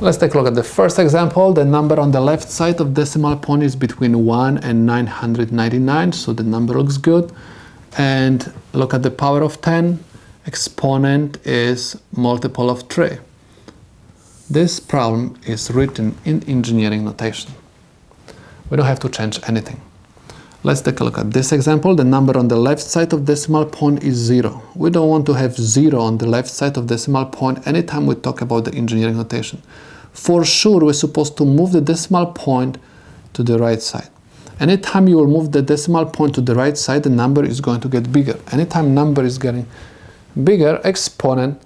Let's take a look at the first example. The number on the left side of decimal point is between 1 and 999, so the number looks good. And look at the power of 10. Exponent is multiple of 3. This problem is written in engineering notation. We don't have to change anything. Let's take a look at this example. The number on the left side of decimal point is 0. We don't want to have 0 on the left side of decimal point anytime we talk about the engineering notation. For sure, we're supposed to move the decimal point to the right side. Anytime you will move the decimal point to the right side, the number is going to get bigger. Anytime number is getting bigger, exponent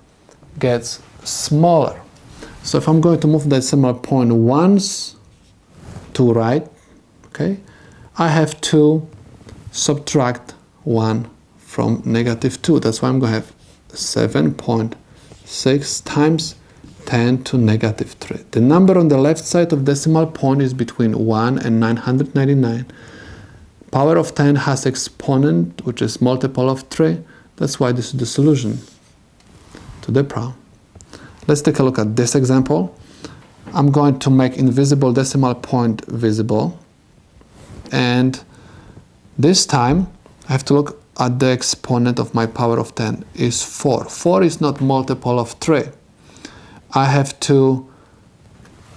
gets smaller. So if I'm going to move the decimal point once to right, okay, I have to subtract 1 from -2. That's why I'm going to have 7.6 times 10 to -3. The number on the left side of decimal point is between 1 and 999. Power of 10 has exponent, which is multiple of 3. That's why this is the solution to the problem. Let's take a look at this example. I'm going to make invisible decimal point visible. And this time, I have to look at the exponent of my power of 10 is 4. 4 is not multiple of 3. I have to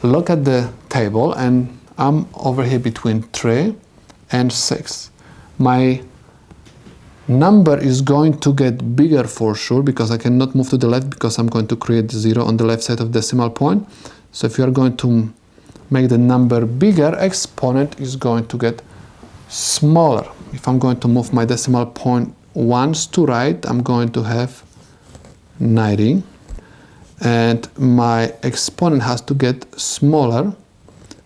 look at the table, and I'm over here between 3 and 6. My number is going to get bigger for sure, because I cannot move to the left because I'm going to create 0 on the left side of decimal point. So if you are going to make the number bigger, exponent is going to get smaller. If I'm going to move my decimal point once to right, I'm going to have 90. And my exponent has to get smaller,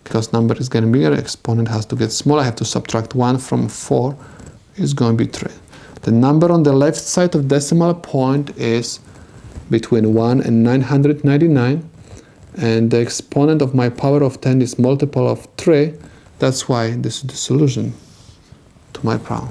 because number is getting bigger, exponent has to get smaller. I have to subtract 1 from 4, is going to be 3. The number on the left side of decimal point is between 1 and 999. And the exponent of my power of 10 is multiple of 3. That's why this is the solution to my problem.